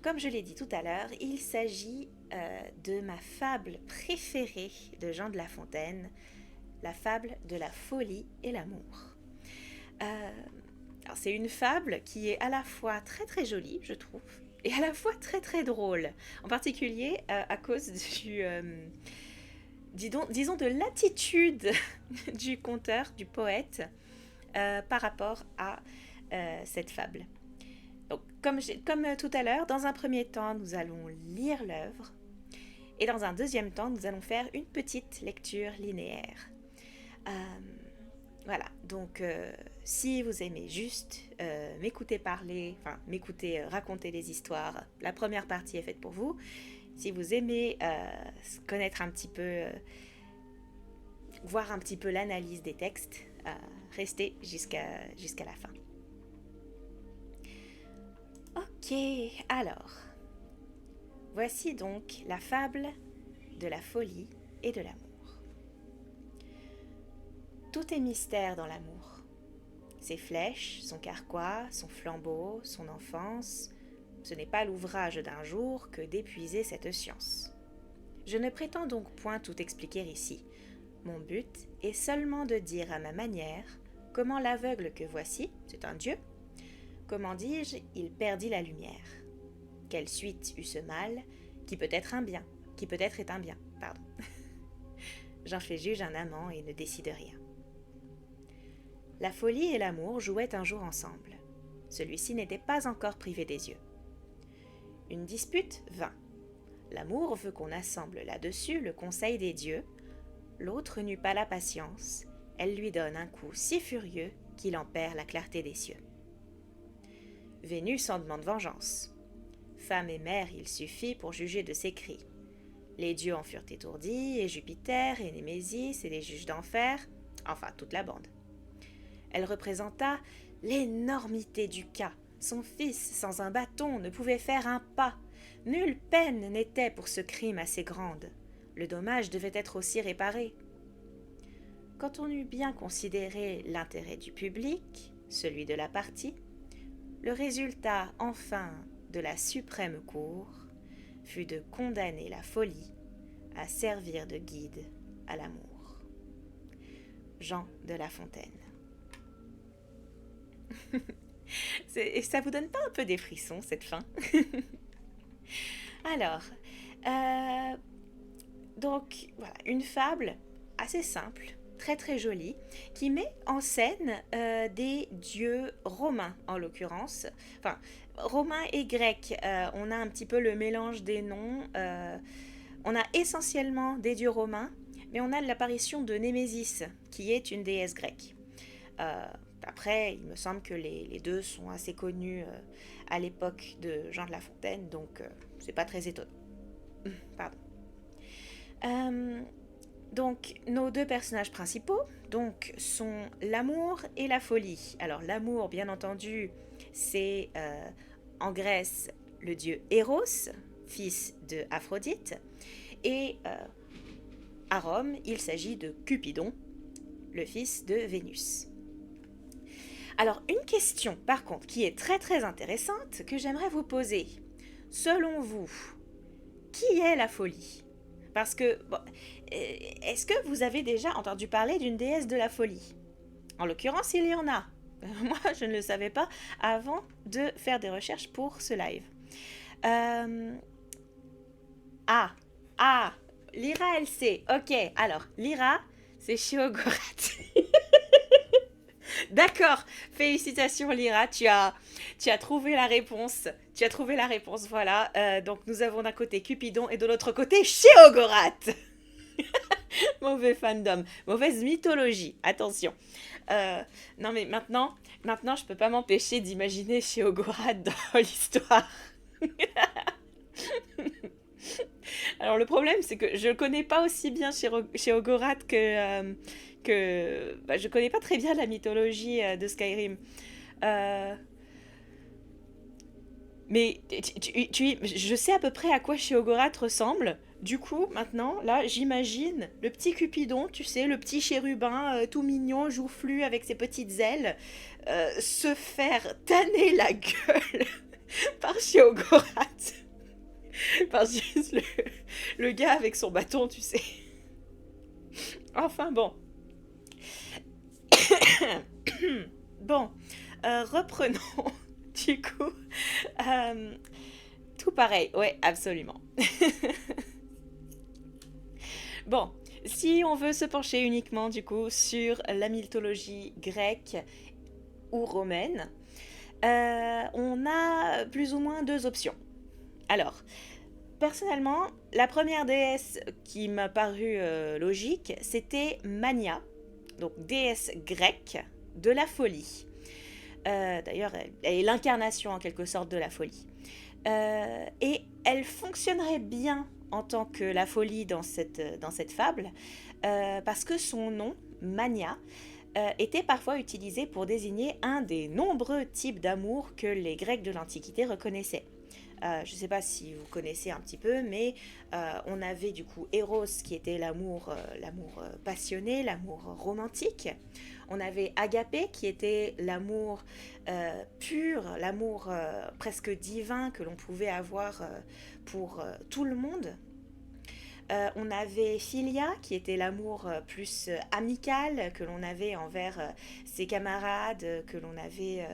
Donc, comme je l'ai dit tout à l'heure, il s'agit de ma fable préférée de Jean de La Fontaine, la fable de la folie et l'amour. Alors, c'est une fable qui est à la fois très très jolie, je trouve, et à la fois très très drôle. En particulier à cause disons de l'attitude du conteur, du poète, par rapport à cette fable. Donc, comme tout à l'heure, dans un premier temps, nous allons lire l'œuvre, et dans un deuxième temps, nous allons faire une petite lecture linéaire. Euh, voilà, donc si vous aimez juste m'écouter parler, enfin m'écouter raconter des histoires, la première partie est faite pour vous. Si vous aimez connaître un petit peu, voir un petit peu l'analyse des textes, restez jusqu'à la fin. Ok, alors, voici donc la fable de la folie et de l'amour. Tout est mystère dans l'amour. Ses flèches, son carquois, son flambeau, son enfance, ce n'est pas l'ouvrage d'un jour que d'épuiser cette science. Je ne prétends donc point tout expliquer ici. Mon but est seulement de dire à ma manière comment l'aveugle que voici, c'est un dieu, comment dis-je, il perdit la lumière. Quelle suite eut ce mal, qui peut être un bien, qui peut-être est un bien, pardon. J'en fais juge un amant et ne décide rien. La folie et l'amour jouaient un jour ensemble. Celui-ci n'était pas encore privé des yeux. Une dispute vint. L'amour veut qu'on assemble là-dessus le conseil des dieux. L'autre n'eut pas la patience. Elle lui donne un coup si furieux qu'il en perd la clarté des cieux. Vénus en demande vengeance. Femme et mère, il suffit pour juger de ses cris. Les dieux en furent étourdis, et Jupiter, et Némésis, et les juges d'enfer, enfin toute la bande. Elle représenta l'énormité du cas. Son fils, sans un bâton, ne pouvait faire un pas. Nulle peine n'était pour ce crime assez grande. Le dommage devait être aussi réparé. Quand on eut bien considéré l'intérêt du public, celui de la partie, le résultat, enfin, de la suprême cour fut de condamner la folie à servir de guide à l'amour. Jean de La Fontaine. Et ça vous donne pas un peu des frissons, cette fin? Alors, donc voilà, une fable assez simple, très très jolie, qui met en scène des dieux romains en l'occurrence, enfin romains et grecs. On a un petit peu le mélange des noms. On a essentiellement des dieux romains, mais on a l'apparition de Némésis, qui est une déesse grecque. Après, il me semble que les deux sont assez connus à l'époque de Jean de La Fontaine, donc c'est pas très étonnant. Pardon. Donc, nos deux personnages principaux sont l'amour et la folie. Alors, l'amour, bien entendu, c'est en Grèce le dieu Eros, fils de Aphrodite, et à Rome, il s'agit de Cupidon, le fils de Vénus. Alors, une question, par contre, qui est très très intéressante, que j'aimerais vous poser. Selon vous, qui est la folie ? Parce que, bon, est-ce que vous avez déjà entendu parler d'une déesse de la folie ? En l'occurrence, il y en a. Moi, je ne le savais pas avant de faire des recherches pour ce live. Lyra, elle sait. Ok, alors, Lyra, c'est Chéogorath. D'accord, félicitations Lyra, tu as trouvé la réponse. Tu as trouvé la réponse, voilà. Donc nous avons d'un côté Cupidon et de l'autre côté Chéogorath. Mauvais fandom, mauvaise mythologie, attention. Non mais maintenant, je peux pas m'empêcher d'imaginer Chéogorath dans l'histoire. Alors le problème, c'est que je connais pas aussi bien Chéogorath que je connais pas très bien la mythologie de Skyrim. Mais je sais à peu près à quoi Chéogorath ressemble. Du coup, maintenant, là, j'imagine le petit Cupidon, tu sais, le petit chérubin tout mignon, joufflu avec ses petites ailes, se faire tanner la gueule par Chéogorath. par Zeus, le gars avec son bâton, tu sais. Enfin bon. Bon, reprenons. Du coup, tout pareil, ouais, absolument. Bon, si on veut se pencher uniquement du coup sur la mythologie grecque ou romaine, on a plus ou moins deux options. Alors, personnellement, la première déesse qui m'a paru logique, c'était Mania, donc déesse grecque de la folie. D'ailleurs, elle est l'incarnation en quelque sorte de la folie. Et elle fonctionnerait bien en tant que la folie dans cette fable, parce que son nom, Mania, était parfois utilisé pour désigner un des nombreux types d'amour que les Grecs de l'Antiquité reconnaissaient. Je ne sais pas si vous connaissez un petit peu, mais on avait du coup Eros qui était l'amour passionné, l'amour romantique. On avait Agapé qui était l'amour pur, l'amour presque divin que l'on pouvait avoir pour tout le monde. On avait Philia, qui était l'amour plus amical que l'on avait envers ses camarades, que l'on avait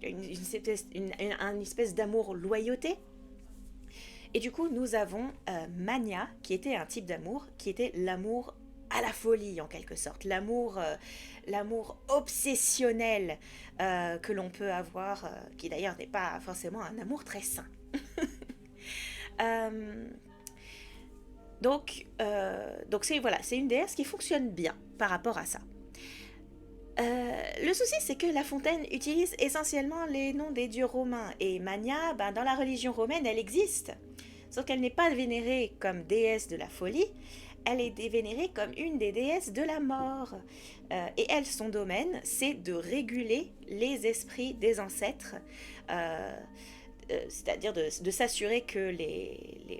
une espèce d'amour loyauté. Et du coup, nous avons Mania, qui était un type d'amour, qui était l'amour à la folie, en quelque sorte. L'amour obsessionnel que l'on peut avoir, qui d'ailleurs n'est pas forcément un amour très sain. Donc c'est une déesse qui fonctionne bien par rapport à ça. Le souci, c'est que La Fontaine utilise essentiellement les noms des dieux romains. Et Mania, dans la religion romaine, elle existe. Sauf qu'elle n'est pas vénérée comme déesse de la folie, elle est vénérée comme une des déesses de la mort. Et elle, son domaine, c'est de réguler les esprits des ancêtres. C'est-à-dire de s'assurer que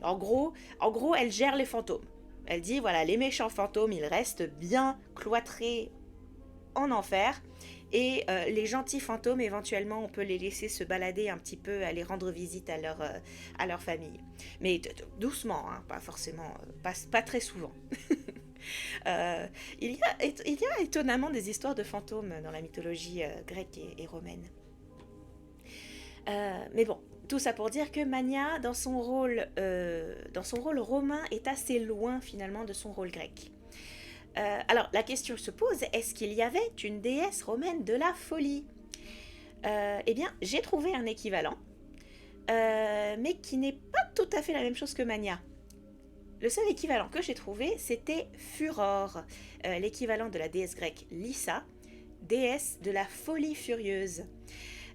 en gros, elle gère les fantômes. Elle dit, voilà, les méchants fantômes, ils restent bien cloîtrés en enfer, et les gentils fantômes, éventuellement, on peut les laisser se balader un petit peu, aller rendre visite à leur famille. Mais doucement, hein, pas forcément, pas très souvent. Il y a étonnamment des histoires de fantômes dans la mythologie grecque et romaine. Mais bon, tout ça pour dire que Mania, dans son rôle romain, est assez loin finalement de son rôle grec. Alors, la question se pose, est-ce qu'il y avait une déesse romaine de la folie ? Eh bien, j'ai trouvé un équivalent, mais qui n'est pas tout à fait la même chose que Mania. Le seul équivalent que j'ai trouvé, c'était Furor, l'équivalent de la déesse grecque Lyssa, déesse de la folie furieuse.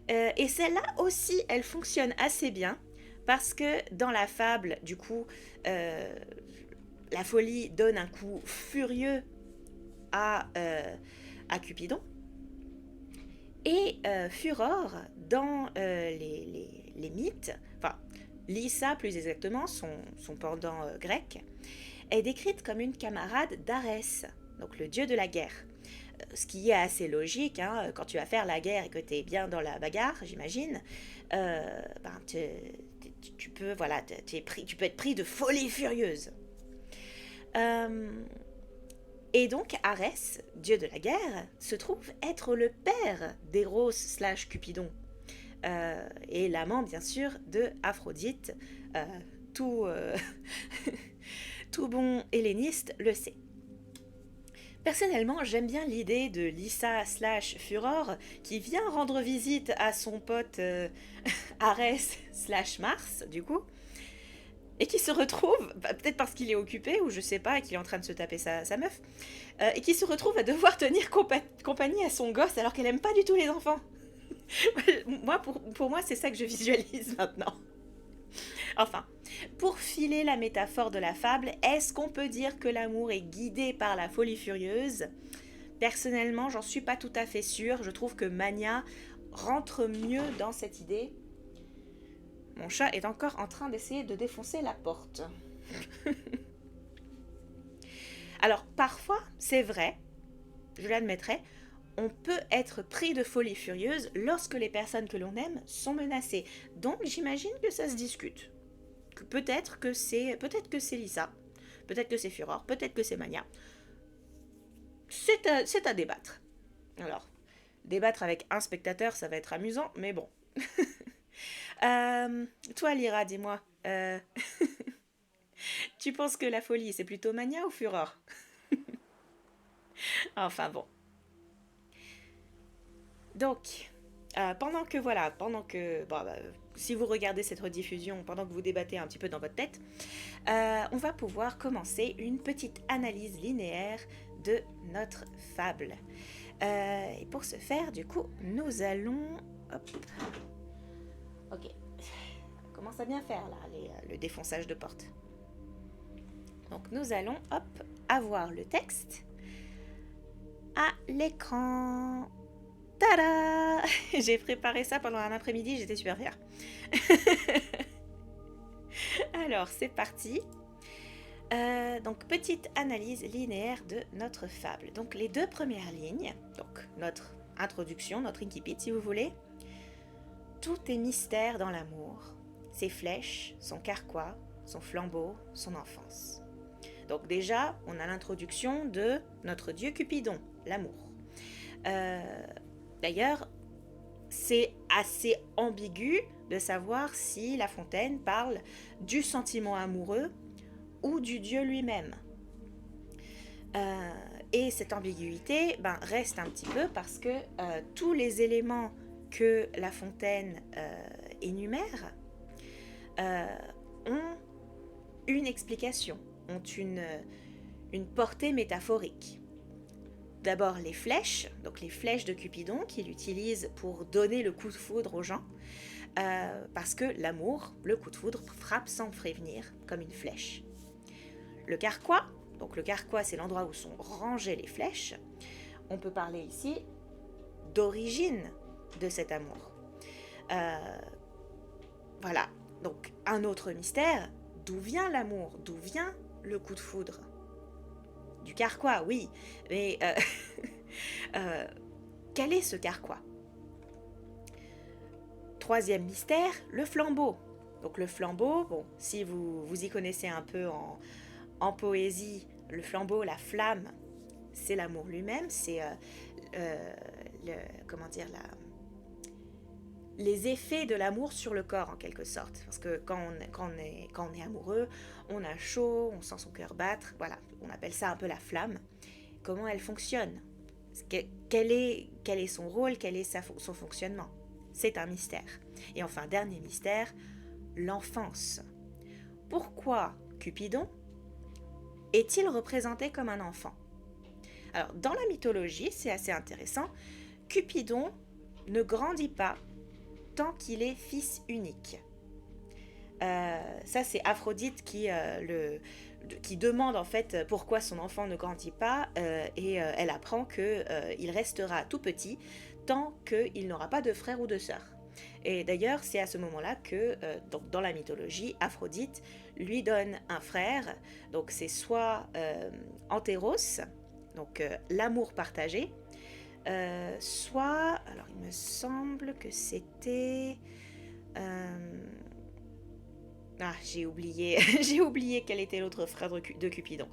Et celle-là aussi, elle fonctionne assez bien, parce que dans la fable, du coup, la folie donne un coup furieux à Cupidon. Et Furor, dans les mythes, enfin, Lyssa plus exactement, son pendant grec, est décrite comme une camarade d'Arès, donc le dieu de la guerre. Ce qui est assez logique, hein, quand tu vas faire la guerre et que tu es bien dans la bagarre, j'imagine, tu peux être pris de folie furieuse. Et donc Arès, dieu de la guerre, se trouve être le père d'Eros / Cupidon, et l'amant bien sûr de Aphrodite. Tout bon helléniste le sait. Personnellement, j'aime bien l'idée de Lyssa / Furor qui vient rendre visite à son pote Arès / Mars, du coup, et qui se retrouve, peut-être parce qu'il est occupé, ou je sais pas, et qu'il est en train de se taper sa meuf, et qui se retrouve à devoir tenir compagnie à son gosse alors qu'elle aime pas du tout les enfants. Moi, pour moi, c'est ça que je visualise maintenant. Enfin, pour filer la métaphore de la fable, est-ce qu'on peut dire que l'amour est guidé par la folie furieuse ? Personnellement, j'en suis pas tout à fait sûre. Je trouve que Mania rentre mieux dans cette idée. Mon chat est encore en train d'essayer de défoncer la porte. Alors, parfois, c'est vrai, je l'admettrai, on peut être pris de folie furieuse lorsque les personnes que l'on aime sont menacées. Donc, j'imagine que ça se discute. peut-être que c'est Lisa, peut-être que c'est Furor, peut-être que c'est Mania. C'est à débattre. Alors, débattre avec un spectateur, ça va être amusant, mais bon. Toi, Lyra, dis-moi, tu penses que la folie, c'est plutôt Mania ou Furor? Enfin bon. Donc, pendant que, bon, bah, si vous regardez cette rediffusion, pendant que vous débattez un petit peu dans votre tête, on va pouvoir commencer une petite analyse linéaire de notre fable. Et pour ce faire, du coup, nous allons... Hop. Ok. On commence à bien faire, là, le défonçage de porte. Donc, nous allons, hop, avoir le texte à l'écran. Tada! J'ai préparé ça pendant un après-midi, j'étais super fière. Alors, c'est parti. Donc, petite analyse linéaire de notre fable. Donc, les deux premières lignes, donc notre introduction, notre incipit, si vous voulez. Tout est mystère dans l'amour. Ses flèches, son carquois, son flambeau, son enfance. Donc déjà, on a l'introduction de notre dieu Cupidon, l'amour. D'ailleurs, c'est assez ambigu de savoir si La Fontaine parle du sentiment amoureux ou du dieu lui-même. Et cette ambiguïté reste un petit peu parce que tous les éléments que La Fontaine énumère ont une explication, ont une portée métaphorique. D'abord les flèches, donc les flèches de Cupidon qu'il utilise pour donner le coup de foudre aux gens, parce que l'amour, le coup de foudre, frappe sans prévenir, comme une flèche. Le carquois, donc le carquois c'est l'endroit où sont rangées les flèches, on peut parler ici d'origine de cet amour. Voilà, donc un autre mystère, d'où vient l'amour, d'où vient le coup de foudre? Du carquois, oui, mais quel est ce carquois? Troisième mystère, le flambeau. Donc le flambeau, bon, si vous y connaissez un peu en poésie, le flambeau, la flamme, c'est l'amour lui-même, c'est les effets de l'amour sur le corps en quelque sorte. Parce que quand on est amoureux, on a chaud, on sent son cœur battre, voilà, on appelle ça un peu la flamme. Comment elle fonctionne? Quel est son rôle? Quel est son fonctionnement? C'est un mystère. Et enfin, dernier mystère, l'enfance. Pourquoi Cupidon est-il représenté comme un enfant? Alors, dans la mythologie, c'est assez intéressant, Cupidon ne grandit pas tant qu'il est fils unique. Ça, c'est Aphrodite qui demande en fait pourquoi son enfant ne grandit pas et elle apprend qu'il restera tout petit tant qu'il n'aura pas de frère ou de sœur. Et d'ailleurs, c'est à ce moment-là que, donc dans la mythologie, Aphrodite lui donne un frère, donc c'est soit Antéros, donc l'amour partagé, soit, alors il me semble que c'était... j'ai oublié, j'ai oublié quel était l'autre frère de Cupidon.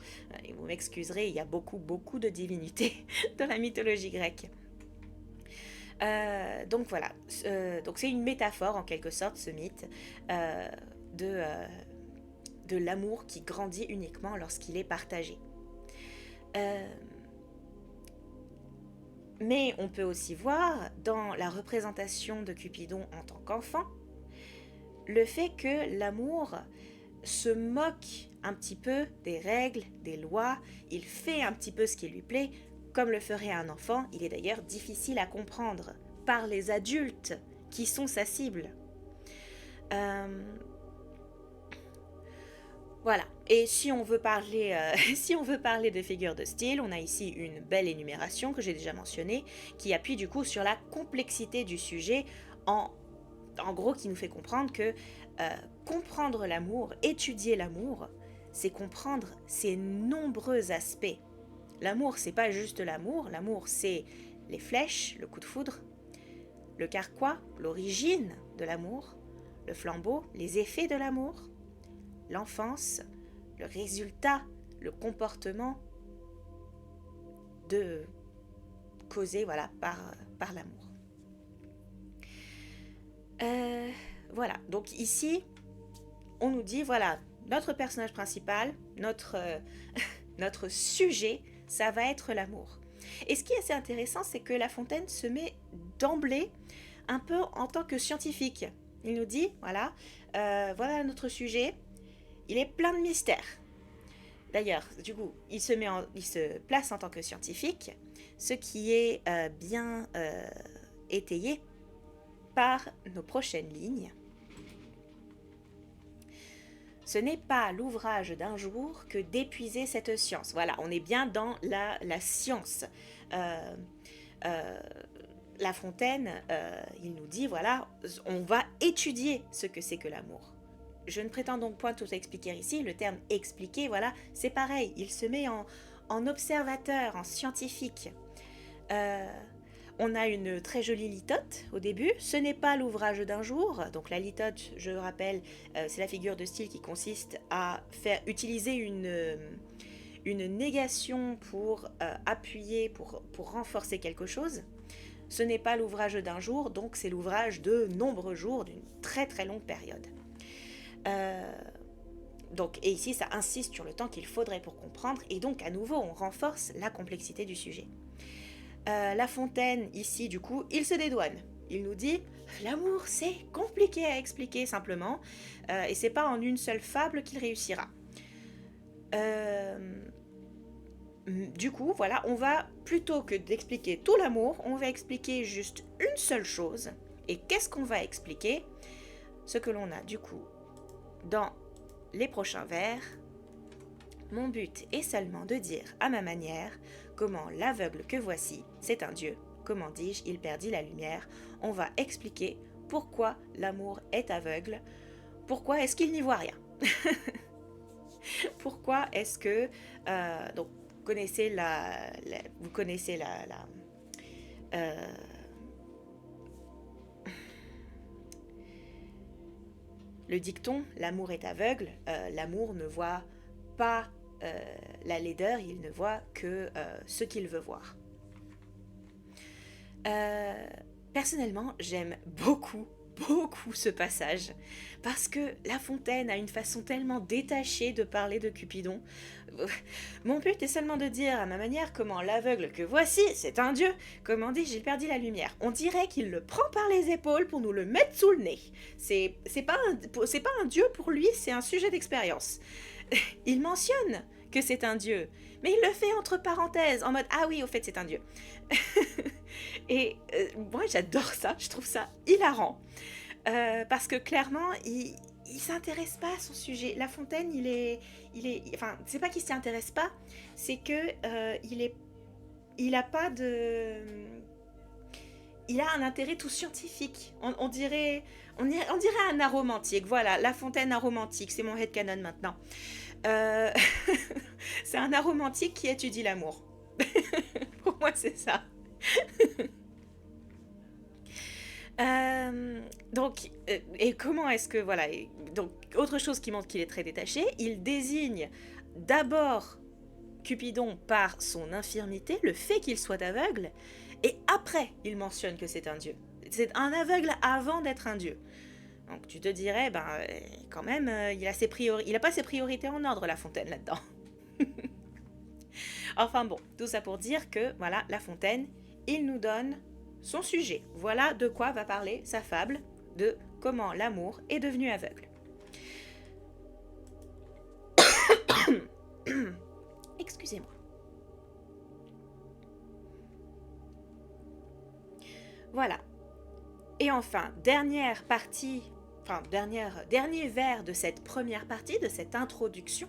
Et vous m'excuserez, il y a beaucoup de divinités dans la mythologie grecque. Donc voilà, donc c'est une métaphore en quelque sorte, ce mythe, de l'amour qui grandit uniquement lorsqu'il est partagé. Mais on peut aussi voir dans la représentation de Cupidon en tant qu'enfant, le fait que l'amour se moque un petit peu des règles, des lois, il fait un petit peu ce qui lui plaît, comme le ferait un enfant. Il est d'ailleurs difficile à comprendre par les adultes qui sont sa cible. Voilà. Et si on veut parler, de figures de style, on a ici une belle énumération que j'ai déjà mentionnée, qui appuie du coup sur la complexité du sujet, en gros qui nous fait comprendre que comprendre l'amour, étudier l'amour, c'est comprendre ses nombreux aspects. L'amour, c'est pas juste l'amour c'est les flèches, le coup de foudre, le carquois, l'origine de l'amour, le flambeau, les effets de l'amour, l'enfance, le résultat, le comportement causé par l'amour. Voilà, donc ici, on nous dit, voilà, notre personnage principal, notre sujet, ça va être l'amour. Et ce qui est assez intéressant, c'est que La Fontaine se met d'emblée un peu en tant que scientifique. Il nous dit, voilà, voilà notre sujet, il est plein de mystères. D'ailleurs, du coup, il se place en tant que scientifique, ce qui est bien étayé par nos prochaines lignes. Ce n'est pas l'ouvrage d'un jour que d'épuiser cette science. Voilà, on est bien dans la science. La Fontaine, il nous dit, voilà, on va étudier ce que c'est que l'amour. Je ne prétends donc point tout expliquer ici. Le terme expliquer, voilà, c'est pareil. Il se met en observateur, en scientifique. On a une très jolie litote au début. Ce n'est pas l'ouvrage d'un jour. Donc la litote, je rappelle, c'est la figure de style qui consiste à utiliser une négation pour appuyer, pour renforcer quelque chose. Ce n'est pas l'ouvrage d'un jour, donc c'est l'ouvrage de nombreux jours, d'une très très longue période. Et ici, ça insiste sur le temps qu'il faudrait pour comprendre, et donc à nouveau, on renforce la complexité du sujet. La Fontaine, ici, du coup, il se dédouane. Il nous dit, l'amour, c'est compliqué à expliquer simplement, et c'est pas en une seule fable qu'il réussira. Du coup, voilà, on va, plutôt que d'expliquer tout l'amour, on va expliquer juste une seule chose. Et qu'est-ce qu'on va expliquer? Ce que l'on a, du coup, dans les prochains vers. Mon but est seulement de dire, à ma manière, comment l'aveugle que voici, c'est un Dieu. Comment dis-je, il perdit la lumière. On va expliquer pourquoi l'amour est aveugle. Pourquoi est-ce qu'il n'y voit rien? Pourquoi est-ce que... donc, vous connaissez le dicton, l'amour est aveugle. L'amour ne voit pas la laideur, il ne voit que ce qu'il veut voir. Personnellement, j'aime beaucoup ce passage, parce que La Fontaine a une façon tellement détachée de parler de Cupidon. Mon but est seulement de dire à ma manière comment l'aveugle que voici, c'est un dieu. Comment dit, j'ai perdu la lumière. On dirait qu'il le prend par les épaules pour nous le mettre sous le nez. C'est pas un dieu pour lui, c'est un sujet d'expérience. Il mentionne que c'est un dieu, mais il le fait entre parenthèses, en mode « Ah oui, au fait, c'est un dieu ». Et moi, j'adore ça, je trouve ça hilarant. Parce que clairement, il s'intéresse pas à son sujet. La Fontaine, enfin, c'est pas qu'il s'y intéresse pas, c'est que il a pas de... Il a un intérêt tout scientifique. On dirait un aromantique. Voilà, La Fontaine aromantique, c'est mon headcanon maintenant. C'est un aromantique qui étudie l'amour. Pour moi, c'est ça. Et comment est-ce que, voilà, donc autre chose qui montre qu'il est très détaché, il désigne d'abord Cupidon par son infirmité, le fait qu'il soit aveugle, et après il mentionne que c'est un dieu. C'est un aveugle avant d'être un dieu. Donc tu te dirais, quand même, il a pas ses priorités en ordre, La Fontaine, là-dedans. Enfin bon, tout ça pour dire que, voilà, La Fontaine, il nous donne son sujet. Voilà de quoi va parler sa fable de comment l'amour est devenu aveugle. Excusez-moi. Voilà. Et enfin, dernier vers de cette première partie, de cette introduction.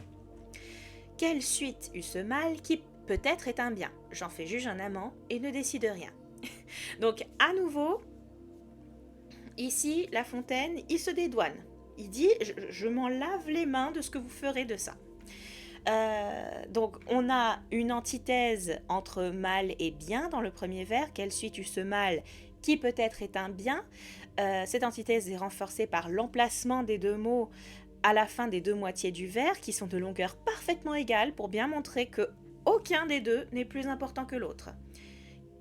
Quelle suite eut ce mal qui peut-être est un bien? J'en fais juge un amant et ne décide rien. Donc, à nouveau, ici, La Fontaine, il se dédouane. Il dit, je m'en lave les mains de ce que vous ferez de ça. Donc, on a une antithèse entre mal et bien dans le premier vers. Quelle suite eut ce mal qui peut-être est un bien? Cette antithèse est renforcée par l'emplacement des deux mots à la fin des deux moitiés du verre qui sont de longueur parfaitement égale pour bien montrer que aucun des deux n'est plus important que l'autre.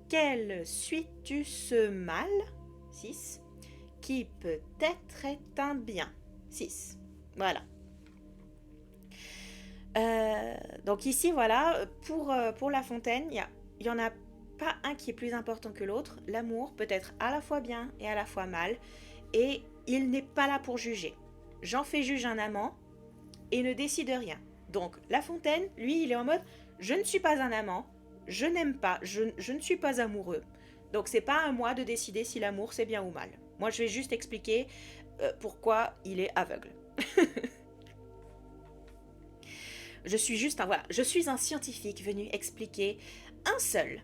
Quel suis-tu ce mal 6 qui peut-être est un bien 6. Voilà. Donc ici, voilà, pour La Fontaine, il y en a pas un qui est plus important que l'autre. L'amour peut être à la fois bien et à la fois mal, et il n'est pas là pour juger. J'en fais juge un amant et ne décide rien. Donc La Fontaine, lui, il est en mode je ne suis pas un amant, je n'aime pas, je ne suis pas amoureux. Donc c'est pas à moi de décider si l'amour c'est bien ou mal. Moi je vais juste expliquer pourquoi il est aveugle. Je suis un scientifique venu expliquer un seul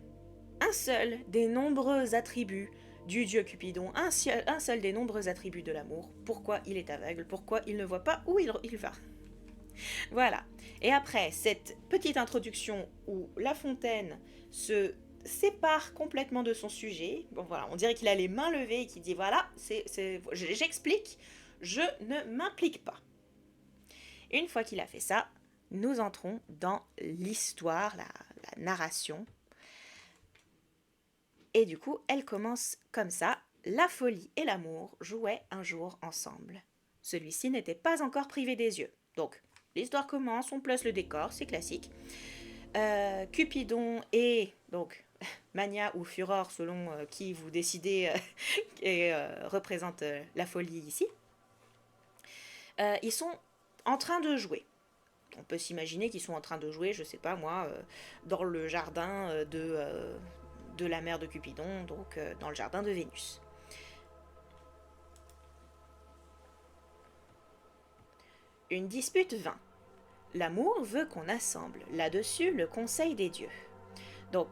des nombreux attributs du dieu Cupidon, un seul des nombreux attributs de l'amour, pourquoi il est aveugle, pourquoi il ne voit pas où il va. Voilà. Et après cette petite introduction où La Fontaine se sépare complètement de son sujet, bon voilà, on dirait qu'il a les mains levées et qu'il dit voilà, j'explique, je ne m'implique pas. Une fois qu'il a fait ça, nous entrons dans l'histoire, la narration. Et du coup, elle commence comme ça. La folie et l'amour jouaient un jour ensemble. Celui-ci n'était pas encore privé des yeux. Donc, l'histoire commence, on place le décor, c'est classique. Cupidon et donc Mania ou Furor, selon qui vous décidez et représente la folie ici. Ils sont en train de jouer. On peut s'imaginer qu'ils sont en train de jouer, je sais pas moi, dans le jardin de la mère de Cupidon, donc dans le jardin de Vénus. Une dispute vint. L'amour veut qu'on assemble là-dessus le conseil des dieux. Donc,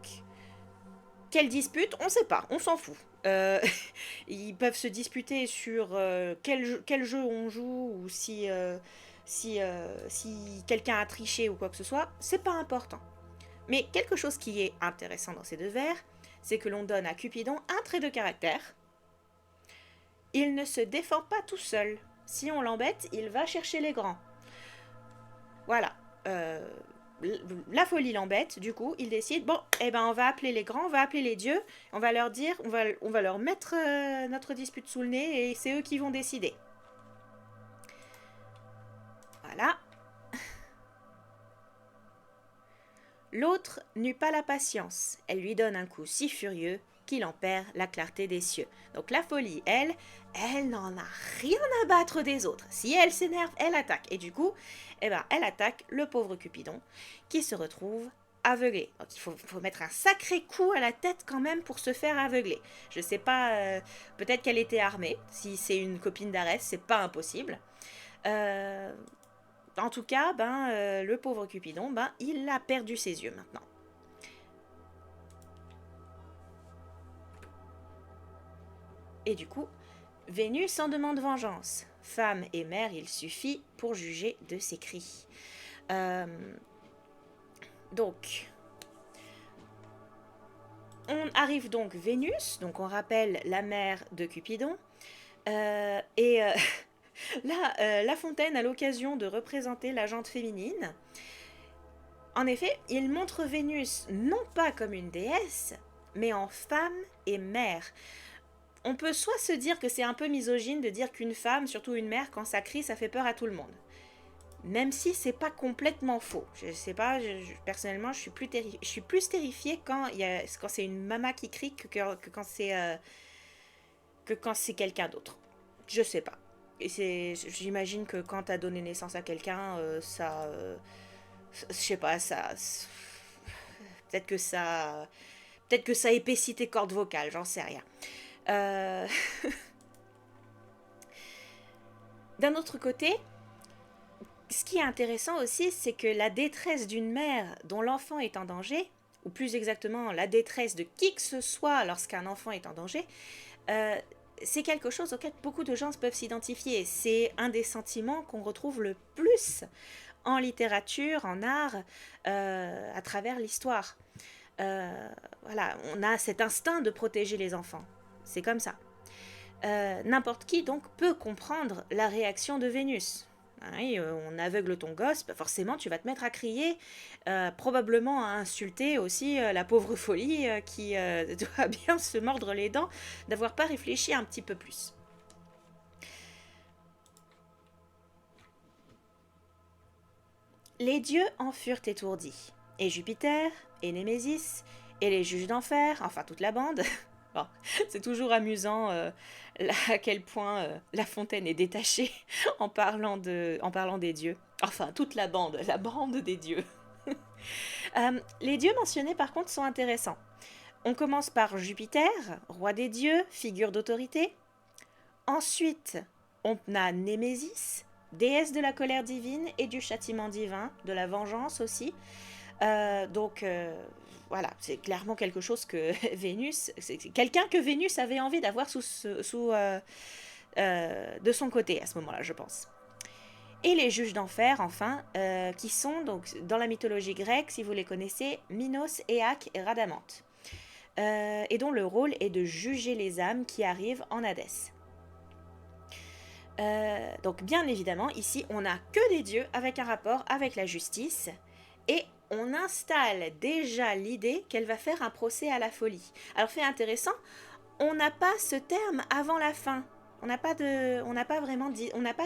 quelle dispute? On sait pas, on s'en fout. Ils peuvent se disputer sur quel jeu on joue ou si quelqu'un a triché ou quoi que ce soit, c'est pas important. Mais quelque chose qui est intéressant dans ces deux vers, c'est que l'on donne à Cupidon un trait de caractère. Il ne se défend pas tout seul. Si on l'embête, il va chercher les grands. Voilà. La folie l'embête, du coup, il décide, bon, on va appeler les grands, on va appeler les dieux, on va leur dire, on va leur mettre notre dispute sous le nez et c'est eux qui vont décider. Voilà. L'autre n'eut pas la patience. Elle lui donne un coup si furieux qu'il en perd la clarté des cieux. Donc la folie, elle n'en a rien à battre des autres. Si elle s'énerve, elle attaque. Et du coup, elle attaque le pauvre Cupidon qui se retrouve aveuglé. Donc il faut mettre un sacré coup à la tête quand même pour se faire aveugler. Je sais pas, peut-être qu'elle était armée. Si c'est une copine d'Arès, c'est pas impossible. En tout cas, le pauvre Cupidon, il a perdu ses yeux maintenant. Et du coup, Vénus en demande vengeance. Femme et mère, il suffit pour juger de ses cris. Donc, on arrive donc Vénus, donc on rappelle la mère de Cupidon, La Fontaine a l'occasion de représenter la jante féminine. En effet, il montre Vénus non pas comme une déesse, mais en femme et mère. On peut soit se dire que c'est un peu misogyne de dire qu'une femme, surtout une mère, quand ça crie, ça fait peur à tout le monde. Même si c'est pas complètement faux. Je sais pas, personnellement, je suis plus terrifiée quand c'est une maman qui crie que quand c'est quelqu'un d'autre. Je sais pas. Et j'imagine que quand t'as donné naissance à quelqu'un, je sais pas, peut-être que ça épaissit tes cordes vocales, j'en sais rien. D'un autre côté, ce qui est intéressant aussi, c'est que la détresse d'une mère dont l'enfant est en danger, ou plus exactement la détresse de qui que ce soit lorsqu'un enfant est en danger, c'est quelque chose auquel beaucoup de gens peuvent s'identifier. C'est un des sentiments qu'on retrouve le plus en littérature, en art, à travers l'histoire. Voilà, on a cet instinct de protéger les enfants. C'est comme ça. N'importe qui, donc, peut comprendre la réaction de Vénus. Hein, et, on aveugle ton gosse, bah forcément tu vas te mettre à crier, probablement à insulter aussi la pauvre folie qui doit bien se mordre les dents d'avoir pas réfléchi un petit peu plus. Les dieux en furent étourdis, et Jupiter, et Némésis, et les juges d'enfer, enfin toute la bande. Bon, c'est toujours amusant à quel point La Fontaine est détachée en parlant des dieux. Enfin, toute la bande des dieux. Les dieux mentionnés par contre sont intéressants. On commence par Jupiter, roi des dieux, figure d'autorité. Ensuite, on a Némésis, déesse de la colère divine et du châtiment divin, de la vengeance aussi. Donc voilà, c'est clairement quelque chose que Vénus, c'est quelqu'un que Vénus avait envie d'avoir de son côté à ce moment-là, je pense. Et les juges d'enfer, enfin, qui sont donc dans la mythologie grecque, si vous les connaissez, Minos, Éaque et Rhadamante, et dont le rôle est de juger les âmes qui arrivent en Hadès. Donc bien évidemment, ici, on n'a que des dieux avec un rapport avec la justice, et on installe déjà l'idée qu'elle va faire un procès à la folie. Alors fait intéressant, on n'a pas ce terme avant la fin. On n'a pas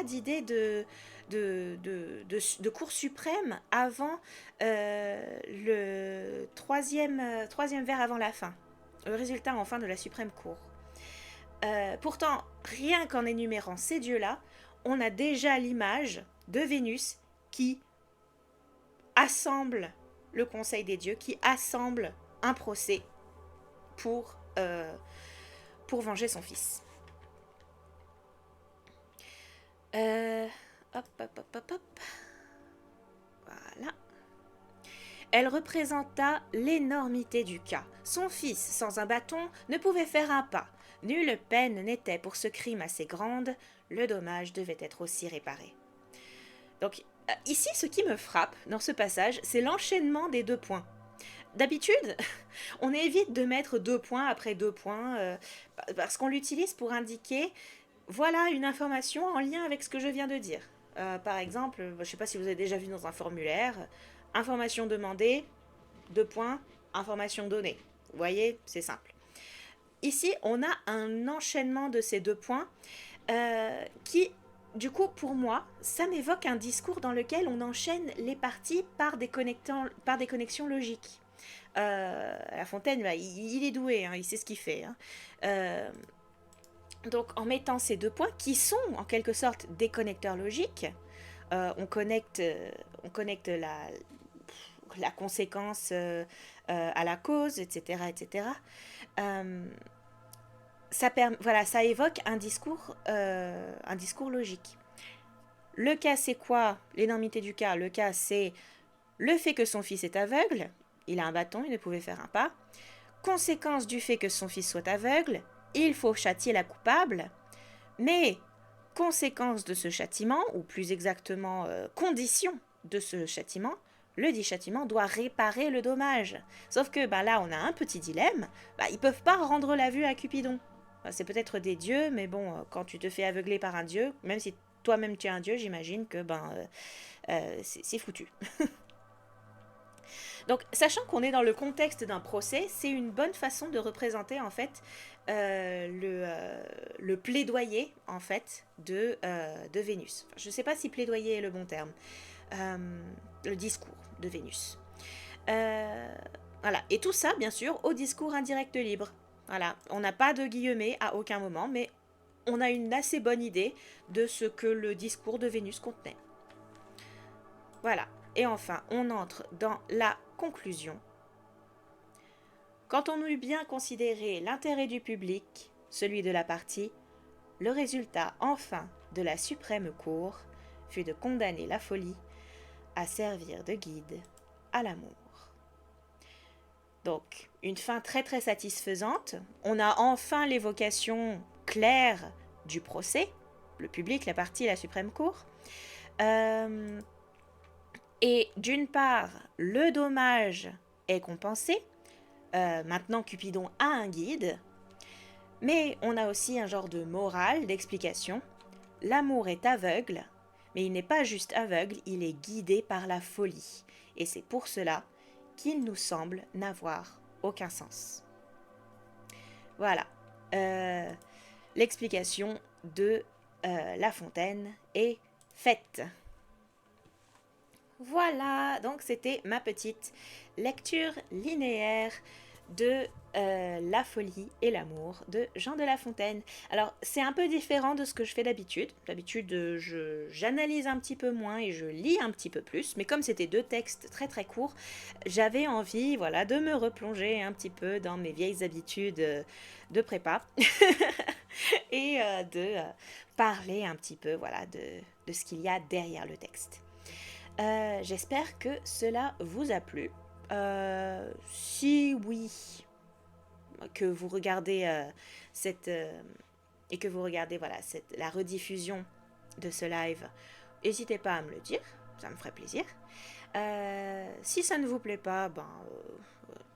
d'idée de cour suprême avant le troisième vers avant la fin. Le résultat enfin de la suprême cour. Pourtant, rien qu'en énumérant ces dieux-là, on a déjà l'image de Vénus qui assemble le conseil des dieux, qui assemble un procès pour venger son fils. Hop, hop, hop, hop, hop. Voilà. Elle représenta l'énormité du cas. Son fils, sans un bâton, ne pouvait faire un pas. Nulle peine n'était pour ce crime assez grande, le dommage devait être aussi réparé. Donc, ici, ce qui me frappe dans ce passage, c'est l'enchaînement des 2 points. D'habitude, on évite de mettre 2 points après 2 points, parce qu'on l'utilise pour indiquer, voilà une information en lien avec ce que je viens de dire. Par exemple, je ne sais pas si vous avez déjà vu dans un formulaire, information demandée, 2 points, information donnée. Vous voyez, c'est simple. Ici, on a un enchaînement de ces 2 points qui, du coup, pour moi, ça m'évoque un discours dans lequel on enchaîne les parties par des connexions logiques. La Fontaine, bah, il est doué, hein, il sait ce qu'il fait. Hein. Donc, en mettant ces 2 points, qui sont en quelque sorte des connecteurs logiques, on connecte la conséquence à la cause, etc., etc. Ça évoque un discours logique. Le cas, c'est quoi? L'énormité du cas. Le cas, c'est le fait que son fils est aveugle. Il a un bâton, il ne pouvait faire un pas. Conséquence du fait que son fils soit aveugle, il faut châtier la coupable. Mais, conséquence de ce châtiment, ou plus exactement condition de ce châtiment, le dit châtiment doit réparer le dommage. Sauf que là, on a un petit dilemme. Ils ne peuvent pas rendre la vue à Cupidon. C'est peut-être des dieux, mais bon, quand tu te fais aveugler par un dieu, même si toi-même tu es un dieu, j'imagine que c'est foutu. Donc, sachant qu'on est dans le contexte d'un procès, c'est une bonne façon de représenter en fait le plaidoyer en fait de Vénus. Enfin, je ne sais pas si plaidoyer est le bon terme. Le discours de Vénus. Voilà. Et tout ça, bien sûr, au discours indirect libre. Voilà. On n'a pas de guillemets à aucun moment, mais on a une assez bonne idée de ce que le discours de Vénus contenait. Voilà. Et enfin, on entre dans la conclusion. Quand on eut bien considéré l'intérêt du public, celui de la partie, le résultat, enfin, de la suprême cour fut de condamner la folie à servir de guide à l'amour. Donc, une fin très très satisfaisante. On a enfin l'évocation claire du procès, le public, la partie, la suprême cour. Et d'une part, le dommage est compensé. Maintenant, Cupidon a un guide. Mais on a aussi un genre de morale, d'explication. L'amour est aveugle, Mais il n'est pas juste aveugle, il est guidé par la folie. Et c'est pour cela qu'il nous semble n'avoir aucun sens. Voilà. L'explication de La Fontaine est faite. Voilà, donc c'était ma petite lecture linéaire de La folie et l'amour de Jean de La Fontaine. Alors, c'est un peu différent de ce que je fais d'habitude. D'habitude, j'analyse un petit peu moins et je lis un petit peu plus. Mais comme c'était 2 textes très très courts, j'avais envie, voilà, de me replonger un petit peu dans mes vieilles habitudes de prépa et de parler un petit peu, voilà, de ce qu'il y a derrière le texte. J'espère que cela vous a plu. Si oui, que vous regardez et que vous regardez voilà la rediffusion de ce live, n'hésitez pas à me le dire, ça me ferait plaisir. Si ça ne vous plaît pas,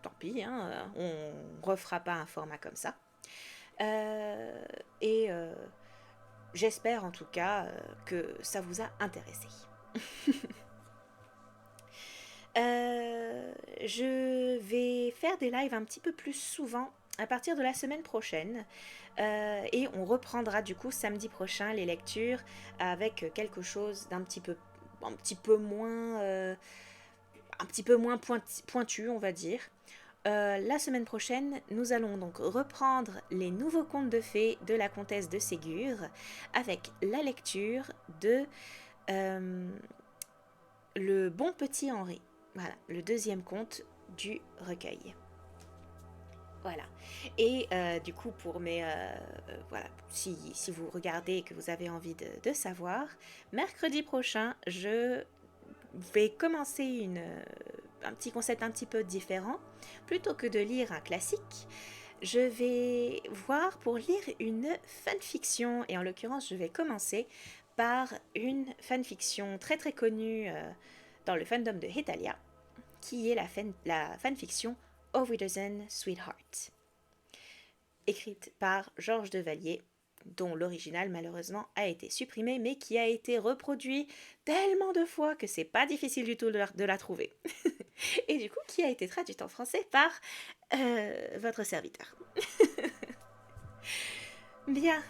tant pis, hein, on refera pas un format comme ça. J'espère en tout cas que ça vous a intéressé. Je vais faire des lives un petit peu plus souvent à partir de la semaine prochaine et on reprendra du coup samedi prochain les lectures avec quelque chose d'un petit peu moins pointu, on va dire. La semaine prochaine, nous allons donc reprendre les nouveaux contes de fées de la comtesse de Ségur avec la lecture de Le Bon Petit Henri. Voilà, le 2e conte du recueil. Voilà. Et du coup, pour mes... voilà, si vous regardez et que vous avez envie de savoir, mercredi prochain, je vais commencer un petit concept un petit peu différent. Plutôt que de lire un classique, je vais voir pour lire une fanfiction. Et en l'occurrence, je vais commencer par une fanfiction très très connue dans le fandom de Hetalia, qui est la fanfiction Of Widdowson Sweetheart, écrite par Georges Devalier, dont l'original malheureusement a été supprimé, mais qui a été reproduit tellement de fois que c'est pas difficile du tout de la trouver. Et du coup, qui a été traduite en français par votre serviteur. Bien,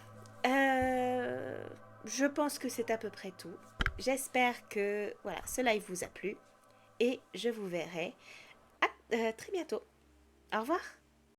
je pense que c'est à peu près tout. J'espère que voilà, ce live vous a plu et je vous verrai à très bientôt. Au revoir.